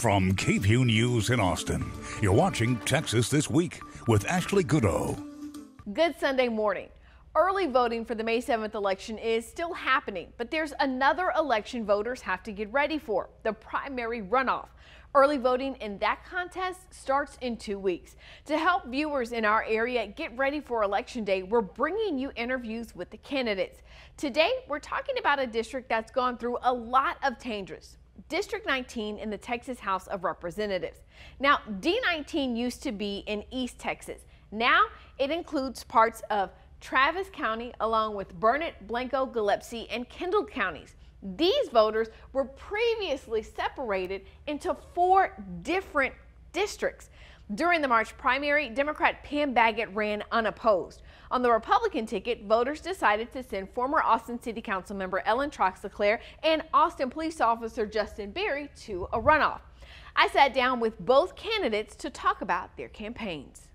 From KVUE News in Austin, you're watching Texas This Week with Ashley Goudeau. Good Sunday morning. Early voting for the May 7th election is still happening, but there's another election voters have to get ready for, the primary runoff. Early voting in that contest starts in 2 weeks. To help viewers in our area get ready for Election Day, we're bringing you interviews with the candidates. Today, we're talking about a district that's gone through a lot of changes. District 19 in the Texas House of Representatives. Now, D19 used to be in East Texas. Now, it includes parts of Travis County along with Burnett, Blanco, Gillespie, and Kendall counties. These voters were previously separated into 4 different districts. During the March primary, Democrat Pam Baggett ran unopposed. On the Republican ticket, voters decided to send former Austin City Council member Ellen Troxler and Austin Police Officer Justin Berry to a runoff. I sat down with both candidates to talk about their campaigns.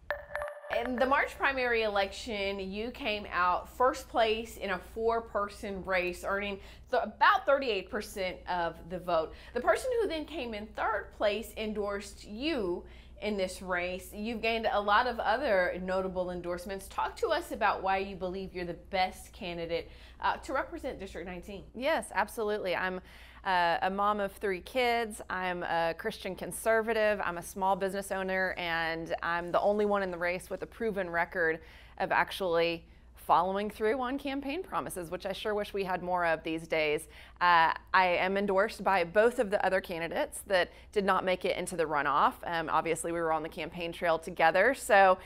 In the March primary election, you came out first place in a 4-person race, earning about 38% of the vote. The person who then came in 3rd place endorsed you in this race. You've gained a lot of other notable endorsements. Talk to us about why you believe you're the best candidate to represent District 19. Yes, absolutely. I'm a mom of 3 kids. I'm a Christian conservative. I'm a small business owner, and I'm the only one in the race with a proven record of actually following through on campaign promises, which I sure wish we had more of these days. I am endorsed by both of the other candidates that did not make it into the runoff. Obviously, we were on the campaign trail together, so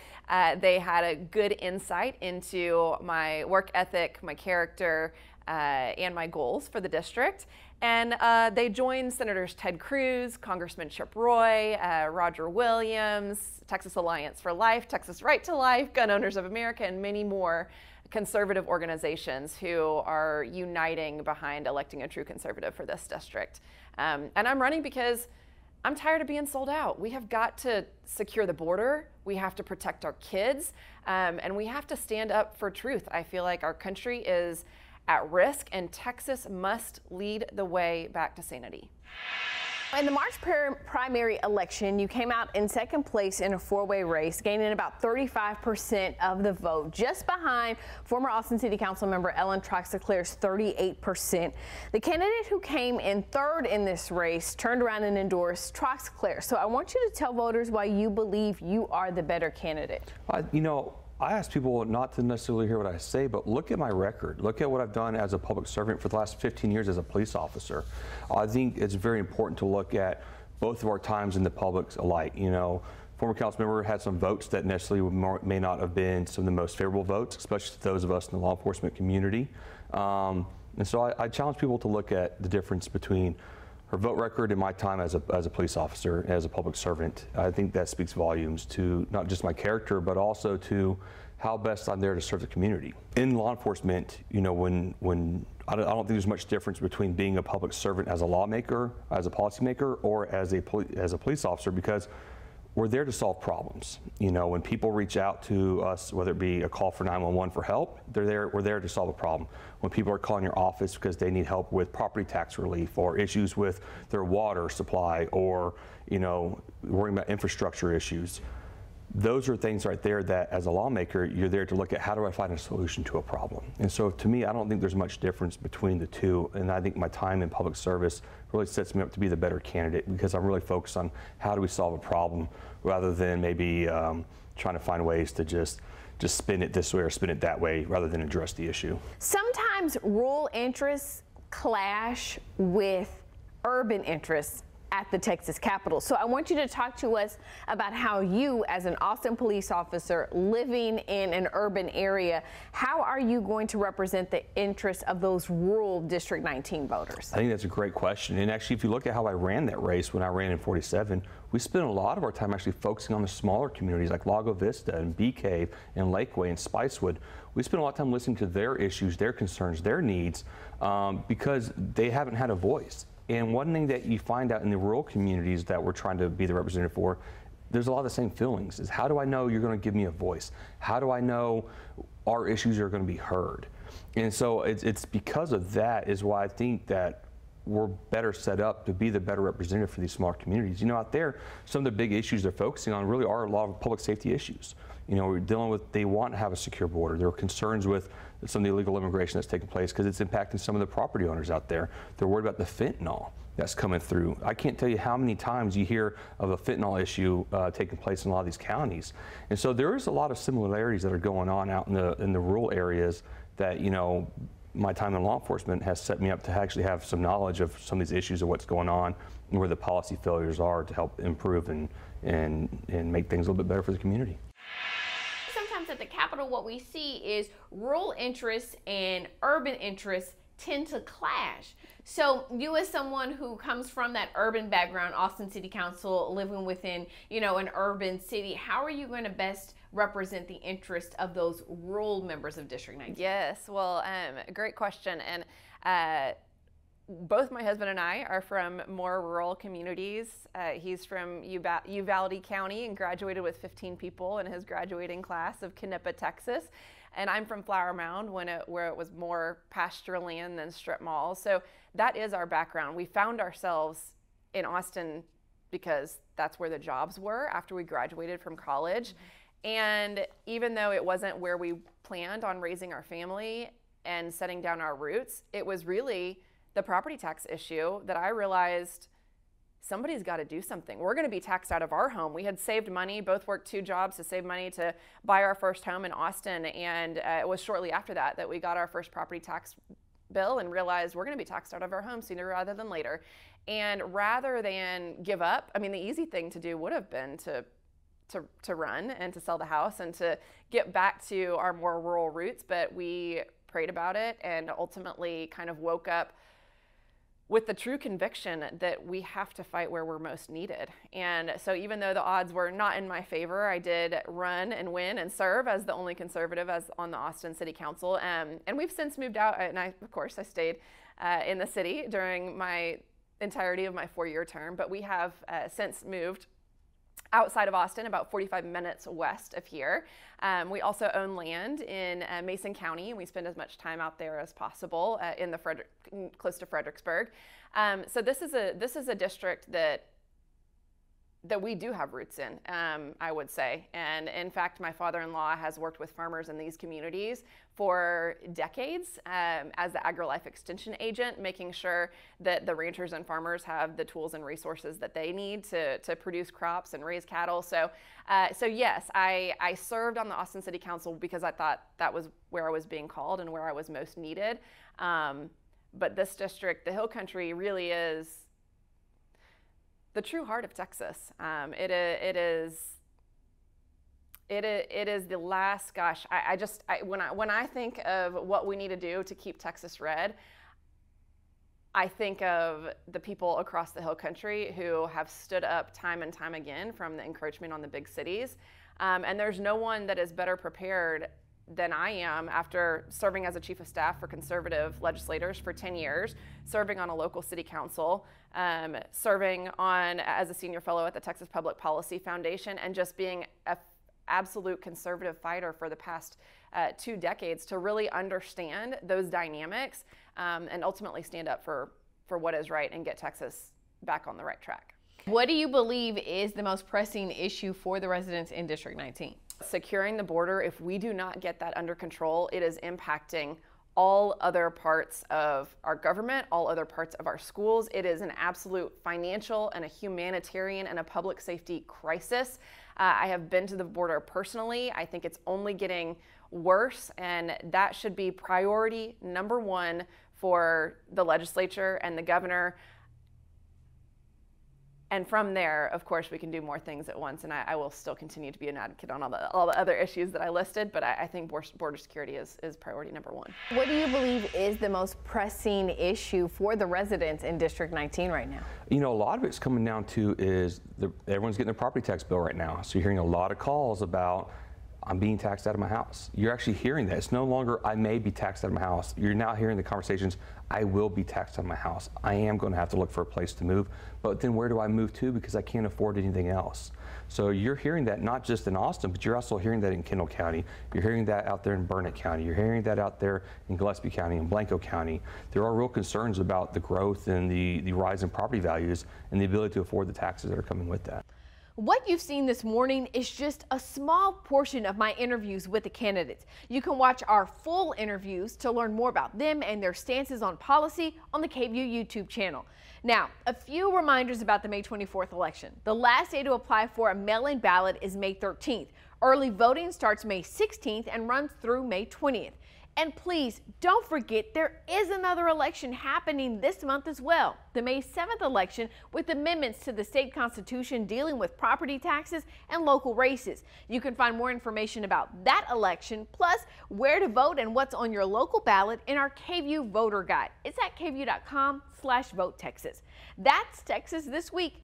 they had a good insight into my work ethic, my character, and my goals for the district. And they joined Senators Ted Cruz, Congressman Chip Roy, Roger Williams, Texas Alliance for Life, Texas Right to Life, Gun Owners of America, and many more conservative organizations who are uniting behind electing a true conservative for this district. And I'm running because I'm tired of being sold out. We have got to secure the border. We have to protect our kids, and we have to stand up for truth. I feel like our country is at risk, and Texas must lead the way back to sanity. In the March primary election, you came out in 2nd place in a 4-way race, gaining about 35% of the vote, just behind former Austin City Council member Ellen Troxler's 38%. The candidate who came in 3rd in this race turned around and endorsed Troxler. So I want you to tell voters why you believe you are the better candidate. I ask people not to necessarily hear what I say, but look at my record. Look at what I've done as a public servant for the last 15 years as a police officer. I think it's very important to look at both of our times in the public's alike. Former council member had some votes that necessarily may not have been some of the most favorable votes, especially to those of us in the law enforcement community. And so I challenge people to look at the difference between her vote record in my time as a police officer, as a public servant. I think that speaks volumes to not just my character, but also to how best I'm there to serve the community. In law enforcement, when I don't think there's much difference between being a public servant as a lawmaker, as a policymaker, or as a police officer, because we're there to solve problems. When people reach out to us, whether it be a call for 911 for help, we're there to solve a problem. When people are calling your office because they need help with property tax relief or issues with their water supply or, worrying about infrastructure issues, those are things right there that as a lawmaker, you're there to look at how do I find a solution to a problem. And so to me, I don't think there's much difference between the two. And I think my time in public service really sets me up to be the better candidate because I'm really focused on how do we solve a problem rather than maybe trying to find ways to just spin it this way or spin it that way rather than address the issue. Sometimes rural interests clash with urban interests at the Texas Capitol. So I want you to talk to us about how you, as an Austin police officer living in an urban area, how are you going to represent the interests of those rural District 19 voters? I think that's a great question. And actually, if you look at how I ran that race when I ran in 47, we spent a lot of our time actually focusing on the smaller communities like Lago Vista and Bee Cave and Lakeway and Spicewood. We spent a lot of time listening to their issues, their concerns, their needs, because they haven't had a voice. And one thing that you find out in the rural communities that we're trying to be the representative for, there's a lot of the same feelings. Is how do I know you're going to give me a voice? How do I know our issues are going to be heard? And so it's because of that is why I think that we're better set up to be the better representative for these smaller communities. You know, out there, some of the big issues they're focusing on really are a lot of public safety issues. You know, we're dealing with, they want to have a secure border. There are concerns with some of the illegal immigration that's taking place because it's impacting some of the property owners out there. They're worried about the fentanyl that's coming through. I can't tell you how many times you hear of a fentanyl issue taking place in a lot of these counties. And so there is a lot of similarities that are going on out in the rural areas that, you know, my time in law enforcement has set me up to actually have some knowledge of some of these issues of what's going on and where the policy failures are to help improve and make things a little bit better for the community. Sometimes at the Capitol, what we see is rural interests and urban interests tend to clash. So you, as someone who comes from that urban background, Austin City Council, living within, you know, an urban city, how are you going to best represent the interest of those rural members of District 19? Yes, well, great question. And both my husband and I are from more rural communities. He's from Uvalde County and graduated with 15 people in his graduating class of Knippa, Texas. And I'm from Flower Mound, where it was more pasture land than strip malls. So that is our background. We found ourselves in Austin because that's where the jobs were after we graduated from college. Mm-hmm. And even though it wasn't where we planned on raising our family and setting down our roots, it was really the property tax issue that I realized somebody's got to do something. We're going to be taxed out of our home. We had saved money, both worked 2 jobs to save money to buy our first home in Austin. And it was shortly after that we got our first property tax bill and realized we're going to be taxed out of our home sooner rather than later. And rather than give up, I mean, the easy thing to do would have been to run and to sell the house and to get back to our more rural roots. But we prayed about it and ultimately kind of woke up with the true conviction that we have to fight where we're most needed. And so even though the odds were not in my favor, I did run and win and serve as the only conservative on the Austin City Council. And we've since moved out, and of course I stayed in the city during my entirety of my 4-year term, but we have since moved outside of Austin, about 45 minutes west of here. We also own land in Mason County, and we spend as much time out there as possible close to Fredericksburg. So this is a district that we do have roots in, I would say. And in fact, my father-in-law has worked with farmers in these communities for decades as the AgriLife Extension agent, making sure that the ranchers and farmers have the tools and resources that they need to produce crops and raise cattle. So yes, I served on the Austin City Council because I thought that was where I was being called and where I was most needed. But this district, the Hill Country, really is the true heart of Texas. It is the last, gosh, when I think of what we need to do to keep Texas red, I think of the people across the Hill Country who have stood up time and time again from the encroachment on the big cities. And there's no one that is better prepared than I am after serving as a chief of staff for conservative legislators for 10 years, serving on a local city council, serving as a senior fellow at the Texas Public Policy Foundation, and just being an absolute conservative fighter for the past 2 decades to really understand those dynamics and ultimately stand up for what is right and get Texas back on the right track. What do you believe is the most pressing issue for the residents in District 19? Securing the border. If we do not get that under control, it is impacting all other parts of our government, all other parts of our schools. It is an absolute financial and a humanitarian and a public safety crisis. I have been to the border personally. I think it's only getting worse, and that should be priority number 1 for the legislature and the governor. And from there, of course, we can do more things at once, and I will still continue to be an advocate on all the other issues that I listed, but I think border security is priority number 1. What do you believe is the most pressing issue for the residents in District 19 right now? You know, a lot of it's coming down to is everyone's getting their property tax bill right now. So you're hearing a lot of calls about I'm being taxed out of my house. You're actually hearing that. It's no longer I may be taxed out of my house. You're now hearing the conversations, I will be taxed out of my house. I am going to have to look for a place to move, but then where do I move to because I can't afford anything else? So you're hearing that not just in Austin, but you're also hearing that in Kendall County. You're hearing that out there in Burnett County. You're hearing that out there in Gillespie County and Blanco County. There are real concerns about the growth and the rise in property values and the ability to afford the taxes that are coming with that. What you've seen this morning is just a small portion of my interviews with the candidates. You can watch our full interviews to learn more about them and their stances on policy on the KVUE YouTube channel. Now, a few reminders about the May 24th election. The last day to apply for a mail-in ballot is May 13th. Early voting starts May 16th and runs through May 20th. And please don't forget there is another election happening this month as well. The May 7th election with amendments to the state constitution dealing with property taxes and local races. You can find more information about that election, plus where to vote and what's on your local ballot in our KVUE voter guide. It's at kvue.com/votetexas. That's Texas This Week.